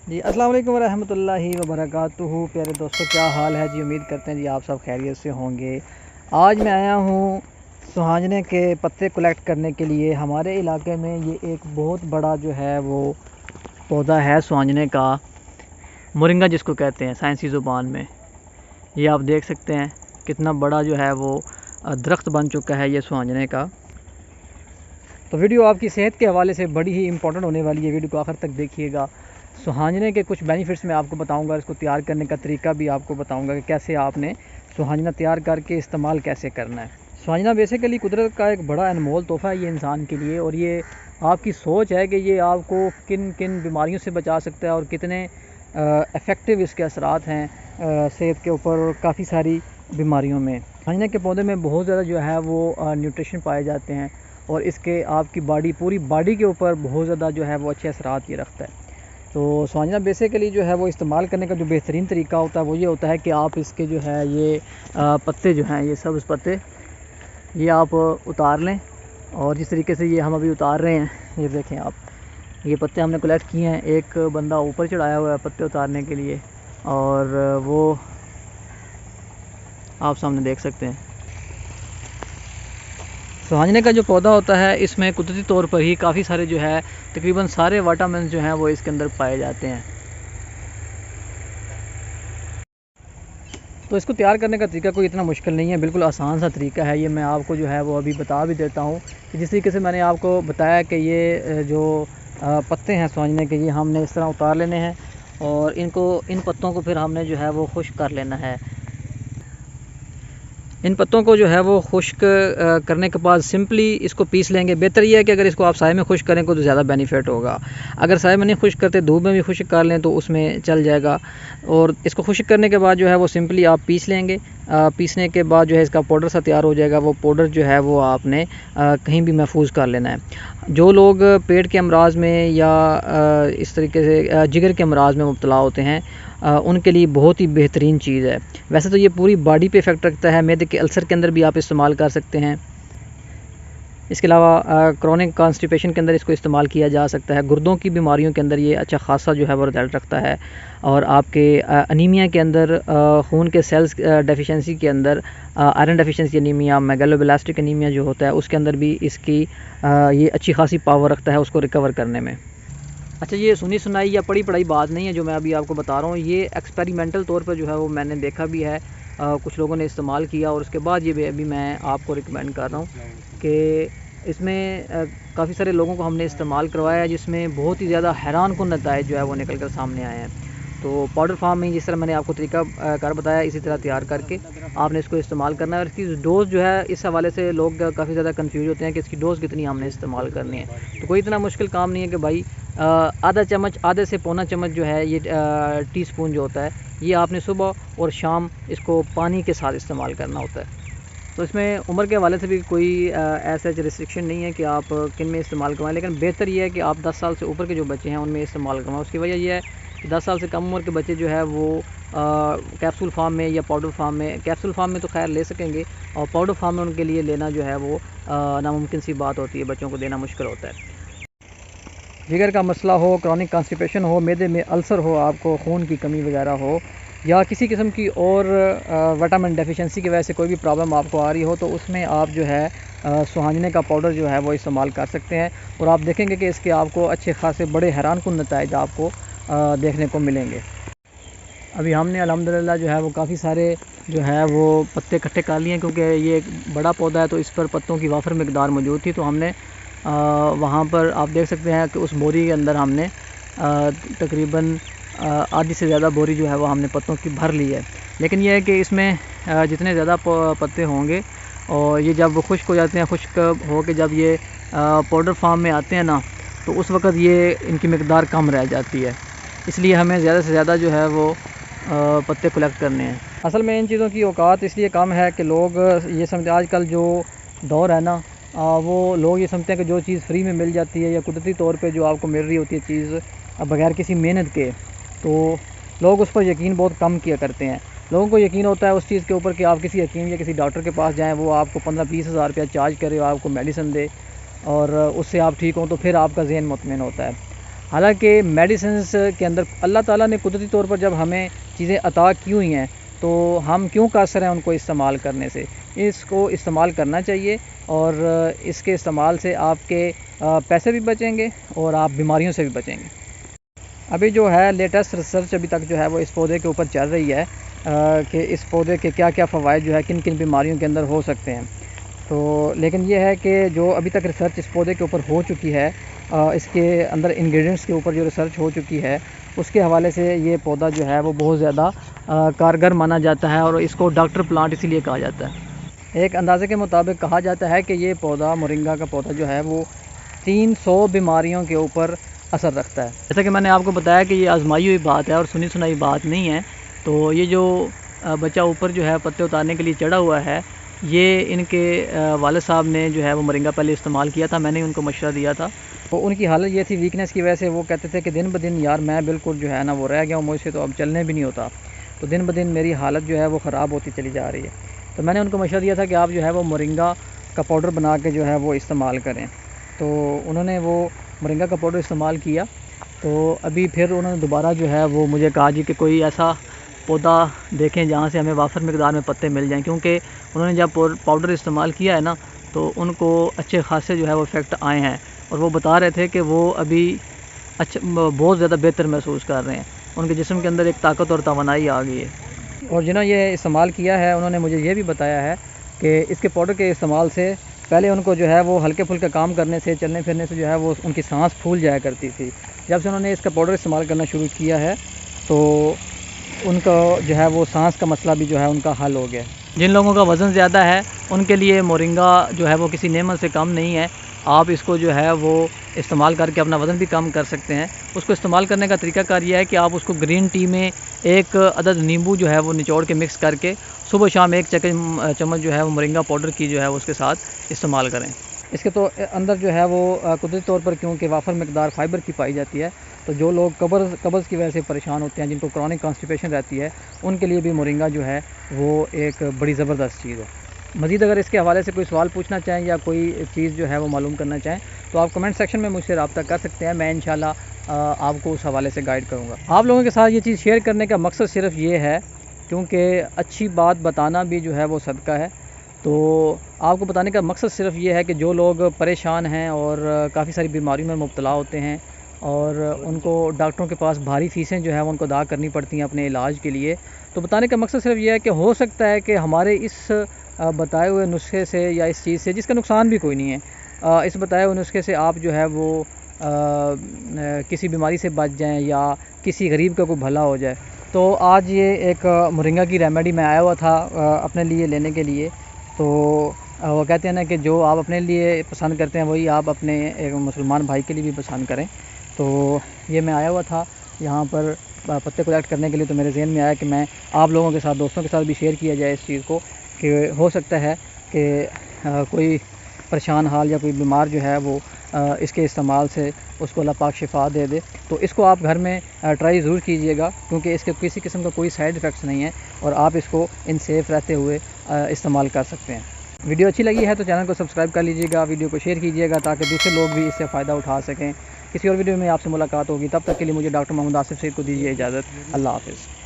جی السلام علیکم ورحمۃ اللہ وبرکاتہ۔ پیارے دوستوں، کیا حال ہے جی؟ امید کرتے ہیں جی آپ سب خیریت سے ہوں گے۔ آج میں آیا ہوں سہانجنے کے پتے کلیکٹ کرنے کے لیے۔ ہمارے علاقے میں یہ ایک بہت بڑا جو ہے وہ پودا ہے سہانجنے کا، مورنگا جس کو کہتے ہیں سائنسی زبان میں۔ یہ آپ دیکھ سکتے ہیں کتنا بڑا جو ہے وہ درخت بن چکا ہے یہ سہانجنے کا۔ تو ویڈیو آپ کی صحت کے حوالے سے بڑی ہی امپورٹنٹ ہونے والی ہے، ویڈیو کو آخر تک دیکھیے گا۔ سہانجنے کے کچھ بینیفٹس میں آپ کو بتاؤں گا، اس کو تیار کرنے کا طریقہ بھی آپ کو بتاؤں گا کہ کیسے آپ نے سہانجنا تیار کر کے استعمال کیسے کرنا ہے۔ سہانجنا بیسیکلی قدرت کا ایک بڑا انمول تحفہ ہے یہ انسان کے لیے، اور یہ آپ کی سوچ ہے کہ یہ آپ کو کن کن بیماریوں سے بچا سکتا ہے اور کتنے افیکٹو اس کے اثرات ہیں صحت کے اوپر اور کافی ساری بیماریوں میں۔ سہانجنے کے پودے میں بہت زیادہ جو ہے وہ نیوٹریشن پائے جاتے ہیں، اور اس کے آپ کی پوری باڈی کے اوپر بہت زیادہ جو ہے وہ اچھے اثرات یہ رکھتا ہے۔ تو سہانجنا بیسیکلی جو ہے وہ استعمال کرنے کا جو بہترین طریقہ ہوتا ہے وہ یہ ہوتا ہے کہ آپ اس کے جو ہے یہ پتے جو ہیں، یہ سبز پتے، یہ آپ اتار لیں، اور جس طریقے سے یہ ہم ابھی اتار رہے ہیں، یہ دیکھیں آپ، یہ پتے ہم نے کلیکٹ کیے ہیں۔ ایک بندہ اوپر چڑھایا ہوا ہے پتے اتارنے کے لیے، اور وہ آپ سامنے دیکھ سکتے ہیں۔ سہانجنے کا جو پودا ہوتا ہے اس میں قدرتی طور پر ہی کافی سارے جو ہے تقریباً سارے وٹامنس جو ہیں وہ اس کے اندر پائے جاتے ہیں۔ تو اس کو تیار کرنے کا طریقہ کوئی اتنا مشکل نہیں ہے، بالکل آسان سا طریقہ ہے یہ۔ میں آپ کو جو ہے وہ ابھی بتا بھی دیتا ہوں کہ جس طریقے سے میں نے آپ کو بتایا کہ یہ جو پتے ہیں سہانجنے کے، یہ ہم نے اس طرح اتار لینے ہیں، اور ان پتوں کو پھر ہم نے جو ہے وہ خشک کر لینا ہے۔ ان پتوں کو جو ہے وہ خشک کرنے کے بعد سمپلی اس کو پیس لیں گے۔ بہتر یہ ہے کہ اگر اس کو آپ سائے میں خشک کریں کو تو زیادہ بینیفٹ ہوگا۔ اگر سائے میں نہیں خشک کرتے، دھوپ میں بھی خشک کر لیں تو اس میں چل جائے گا۔ اور اس کو خشک کرنے کے بعد جو ہے وہ سمپلی آپ پیس لیں گے۔ پیسنے کے بعد جو ہے اس کا پاؤڈر سا تیار ہو جائے گا۔ وہ پاؤڈر جو ہے وہ آپ نے کہیں بھی محفوظ کر لینا ہے۔ جو لوگ پیٹ کے امراض میں یا اس طریقے سے جگر کے امراض میں مبتلا ہوتے ہیں، ان کے لیے بہت ہی بہترین چیز ہے۔ ویسے تو یہ پوری باڈی پہ افیکٹ رکھتا ہے، معدے کے السر کے اندر بھی آپ استعمال کر سکتے ہیں۔ اس کے علاوہ کرونک کانسٹیپیشن کے اندر اس کو استعمال کیا جا سکتا ہے۔ گردوں کی بیماریوں کے اندر یہ اچھا خاصا جو ہے وہ رزلٹ رکھتا ہے، اور آپ کے انیمیا کے اندر، خون کے سیلز ڈیفیشنسی کے اندر، آئرن ڈیفیشنسی انیمیا، میگالوبلاسٹک انیمیا جو ہوتا ہے اس کے اندر بھی اس کی یہ اچھی خاصی پاور رکھتا ہے اس کو ریکور کرنے میں۔ اچھا، یہ سنی سنائی یا پڑھی پڑھائی بات نہیں ہے جو میں ابھی آپ کو بتا رہا ہوں، یہ ایکسپیریمنٹل طور پر جو ہے وہ میں نے دیکھا بھی ہے، کچھ لوگوں نے استعمال کیا، اور اس کے بعد یہ ابھی میں آپ کو ریکمینڈ کر رہا ہوں کہ اس میں کافی سارے لوگوں کو ہم نے استعمال کروایا ہے، جس میں بہت ہی زیادہ حیران کن نتائج جو ہے وہ نکل کر سامنے آئے ہیں۔ تو پاؤڈر فارم میں جس طرح میں نے آپ کو طریقہ کار بتایا، اسی طرح تیار کر کے آپ نے اس کو استعمال کرنا ہے۔ اور اس کی ڈوز جو ہے، اس حوالے سے لوگ کافی زیادہ کنفیوز ہوتے ہیں کہ اس کی ڈوز کتنی ہم نے استعمال کرنی ہے۔ تو کوئی اتنا مشکل کام نہیں ہے کہ بھائی آدھا چمچ، آدھے سے پونا چمچ جو ہے یہ ٹی سپون جو ہوتا ہے، یہ آپ نے صبح اور شام اس کو پانی کے ساتھ استعمال کرنا ہوتا ہے۔ تو اس میں عمر کے حوالے سے بھی کوئی ایسا ریسٹرکشن نہیں ہے کہ آپ کن میں استعمال کروائیں، لیکن بہتر یہ ہے کہ آپ 10 سال سے اوپر کے جو بچے ہیں ان میں استعمال کروائیں۔ اس کی وجہ یہ ہے کہ 10 سال سے کم عمر کے بچے جو ہے وہ کیپسول فارم میں یا پاؤڈر فارم میں، کیپسول فارم میں تو خیر لے سکیں گے، اور پاؤڈر فارم میں ان کے لیے لینا جو ہے وہ ناممکن سی بات ہوتی ہے، بچوں کو دینا مشکل ہوتا ہے۔ جگر کا مسئلہ ہو، کرونک کانسٹیپیشن ہو، معدے میں السر ہو، آپ کو خون کی کمی وغیرہ ہو، یا کسی قسم کی اور وٹامن ڈیفیشنسی کی وجہ سے کوئی بھی پرابلم آپ کو آ رہی ہو، تو اس میں آپ جو ہے سہانجنے کا پاؤڈر جو ہے وہ استعمال کر سکتے ہیں، اور آپ دیکھیں گے کہ اس کے آپ کو اچھے خاصے بڑے حیران کن نتائج آپ کو دیکھنے کو ملیں گے۔ ابھی ہم نے الحمدللہ جو ہے وہ کافی سارے جو ہے وہ پتے اکٹھے کر لیے ہیں، کیونکہ یہ ایک بڑا پودا ہے تو اس پر پتوں کی وافر مقدار موجود تھی، تو ہم نے وہاں پر آپ دیکھ سکتے ہیں کہ اس بوری کے اندر ہم نے تقریباً آدھی سے زیادہ بوری جو ہے وہ ہم نے پتوں کی بھر لی ہے۔ لیکن یہ ہے کہ اس میں جتنے زیادہ پتے ہوں گے، اور یہ جب خشک ہو جاتے ہیں، خشک ہو کے جب یہ پاؤڈر فارم میں آتے ہیں نا، تو اس وقت یہ ان کی مقدار کم رہ جاتی ہے، اس لیے ہمیں زیادہ سے زیادہ جو ہے وہ پتے کلیکٹ کرنے ہیں۔ اصل میں ان چیزوں کی اوقات اس لیے کم ہے کہ لوگ یہ سمجھتے، آج کل جو دور ہے نا، وہ لوگ یہ سمجھتے ہیں کہ جو چیز فری میں مل جاتی ہے یا قدرتی طور پہ جو آپ کو مل رہی ہوتی ہے چیز بغیر کسی محنت کے، تو لوگ اس پر یقین بہت کم کیا کرتے ہیں۔ لوگوں کو یقین ہوتا ہے اس چیز کے اوپر کہ آپ کسی حکیم یا کسی ڈاکٹر کے پاس جائیں، وہ آپ کو 15-20 ہزار روپیہ چارج کرے اور آپ کو میڈیسن دے، اور اس سے آپ ٹھیک ہوں، تو پھر آپ کا ذہن مطمئن ہوتا ہے۔ حالانکہ میڈیسنس کے اندر اللہ تعالیٰ نے قدرتی طور پر جب ہمیں چیزیں عطا کی ہوئی ہیں تو ہم کیوں قاصر ہیں ان کو استعمال کرنے سے؟ اس کو استعمال کرنا چاہیے، اور اس کے استعمال سے آپ کے پیسے بھی بچیں گے اور آپ بیماریوں سے بھی بچیں گے۔ ابھی جو ہے لیٹسٹ ریسرچ ابھی تک جو ہے وہ اس پودے کے اوپر چل رہی ہے کہ اس پودے کے کیا کیا فوائد جو ہے کن کن بیماریوں کے اندر ہو سکتے ہیں۔ تو لیکن یہ ہے کہ جو ابھی تک ریسرچ اس پودے کے اوپر ہو چکی ہے، اس کے اندر انگریڈینٹس کے اوپر جو ریسرچ ہو چکی ہے، اس کے حوالے سے یہ پودا جو ہے وہ بہت زیادہ کارگر مانا جاتا ہے، اور اس کو ڈاکٹر پلانٹ اسی لیے کہا جاتا ہے۔ ایک اندازے کے مطابق کہا جاتا ہے کہ یہ پودا، مورنگا کا پودا جو ہے وہ 300 بیماریوں کے اوپر اثر رکھتا ہے۔ جیسا کہ میں نے آپ کو بتایا کہ یہ آزمائی ہوئی بات ہے اور سنی سنائی بات نہیں ہے۔ تو یہ جو بچہ اوپر جو ہے پتے اتارنے کے لیے چڑھا ہوا ہے، یہ ان کے والد صاحب نے جو ہے وہ مورنگا پہلے استعمال کیا تھا، میں نے ان کو مشورہ دیا تھا۔ تو ان کی حالت یہ تھی ویکنیس کی وجہ سے، وہ کہتے تھے کہ دن بدن یار میں بالکل جو ہے نا وہ رہ گیا ہوں، مجھ سے تو اب چلنے بھی نہیں ہوتا، تو دن بدن میری حالت جو ہے وہ خراب ہوتی چلی جا رہی ہے۔ تو میں نے ان کو مشورہ دیا تھا کہ آپ جو ہے وہ مورنگا کا پاؤڈر بنا کے جو ہے وہ استعمال کریں۔ تو انہوں نے وہ مورنگا کا پاؤڈر استعمال کیا۔ تو ابھی پھر انہوں نے دوبارہ جو ہے وہ مجھے کہا جی کہ کوئی ایسا پودا دیکھیں جہاں سے ہمیں وافر مقدار میں پتے مل جائیں، کیونکہ انہوں نے جب پاؤڈر استعمال کیا ہے نا تو ان کو اچھے خاصے جو ہے وہ افیکٹ آئے ہیں، اور وہ بتا رہے تھے کہ وہ ابھی بہت زیادہ بہتر محسوس کر رہے ہیں، ان کے جسم کے اندر ایک طاقت اور توانائی آ گئی ہے۔ اور جنہوں نے یہ استعمال کیا ہے انہوں نے مجھے یہ بھی بتایا ہے کہ اس کے پاؤڈر کے استعمال سے پہلے ان کو جو ہے وہ ہلکے پھلکے کام کرنے سے، چلنے پھرنے سے جو ہے وہ ان کی سانس پھول جایا کرتی تھی۔ جب سے انہوں نے اس کا پاؤڈر استعمال کرنا شروع کیا ہے تو ان کا جو ہے وہ سانس کا مسئلہ بھی جو ہے ان کا حل ہو گیا۔ جن لوگوں کا وزن زیادہ ہے ان کے لیے مورنگا جو ہے وہ کسی نعمت سے کم نہیں ہے۔ آپ اس کو جو ہے وہ استعمال کر کے اپنا وزن بھی کم کر سکتے ہیں۔ اس کو استعمال کرنے کا طریقہ کار یہ ہے کہ آپ اس کو گرین ٹی میں ایک عدد نیمبو جو ہے وہ نچوڑ کے مکس کر کے صبح شام ایک چمچ جو ہے وہ مورنگا پاؤڈر کی جو ہے اس کے ساتھ استعمال کریں۔ اس کے تو اندر جو ہے وہ قدرتی طور پر کیونکہ وافر مقدار فائبر کی پائی جاتی ہے، تو جو لوگ قبض کی وجہ سے پریشان ہوتے ہیں، جن کو کرونک کانسٹیپیشن رہتی ہے، ان کے لیے بھی مورنگا جو ہے وہ ایک بڑی زبردست چیز ہے۔ مزید اگر اس کے حوالے سے کوئی سوال پوچھنا چاہیں یا کوئی چیز جو ہے وہ معلوم کرنا چاہیں تو آپ کمنٹ سیکشن میں مجھ سے رابطہ کر سکتے ہیں، میں انشاءاللہ آپ کو اس حوالے سے گائیڈ کروں گا۔ آپ لوگوں کے ساتھ یہ چیز شیئر کرنے کا مقصد صرف یہ ہے کیونکہ اچھی بات بتانا بھی جو ہے وہ صدقہ ہے۔ تو آپ کو بتانے کا مقصد صرف یہ ہے کہ جو لوگ پریشان ہیں اور کافی ساری بیماریوں میں مبتلا ہوتے ہیں اور ان کو ڈاکٹروں کے پاس بھاری فیسیں جو ہے وہ ان کو ادا کرنی پڑتی ہیں اپنے علاج کے لیے، تو بتانے کا مقصد صرف یہ ہے کہ ہو سکتا ہے کہ ہمارے اس بتائے ہوئے نسخے سے یا اس چیز سے، جس کا نقصان بھی کوئی نہیں ہے، اس بتائے ہوئے نسخے سے آپ جو ہے وہ کسی بیماری سے بچ جائیں یا کسی غریب کا کوئی بھلا ہو جائے۔ تو آج یہ ایک مورنگا کی ریمیڈی میں آیا ہوا تھا اپنے لیے لینے کے لیے۔ تو وہ کہتے ہیں نا کہ جو آپ اپنے لیے پسند کرتے ہیں وہی آپ اپنے ایک مسلمان بھائی کے لیے بھی پسند کریں۔ تو یہ میں آیا ہوا تھا یہاں پر پتے کلیکٹ کرنے کے لیے، تو میرے ذہن میں آیا کہ میں آپ لوگوں کے ساتھ، دوستوں کے ساتھ بھی شیئر کیا جائے اس چیز کو، کہ ہو سکتا ہے کہ کوئی پریشان حال یا کوئی بیمار جو ہے وہ اس کے استعمال سے اس کو اللہ پاک شفا دے دے۔ تو اس کو آپ گھر میں ٹرائی ضرور کیجئے گا، کیونکہ اس کے کسی قسم کا کوئی سائیڈ ایفیکٹس نہیں ہے اور آپ اس کو ان سیف رہتے ہوئے استعمال کر سکتے ہیں۔ ویڈیو اچھی لگی ہے تو چینل کو سبسکرائب کر لیجئے گا، ویڈیو کو شیئر کیجئے گا تاکہ دوسرے لوگ بھی اس سے فائدہ اٹھا سکیں۔ کسی اور ویڈیو میں آپ سے ملاقات ہوگی، تب تک کے لیے مجھے ڈاکٹر محمد آصف سعید کو دیجیے اجازت۔ اللہ حافظ۔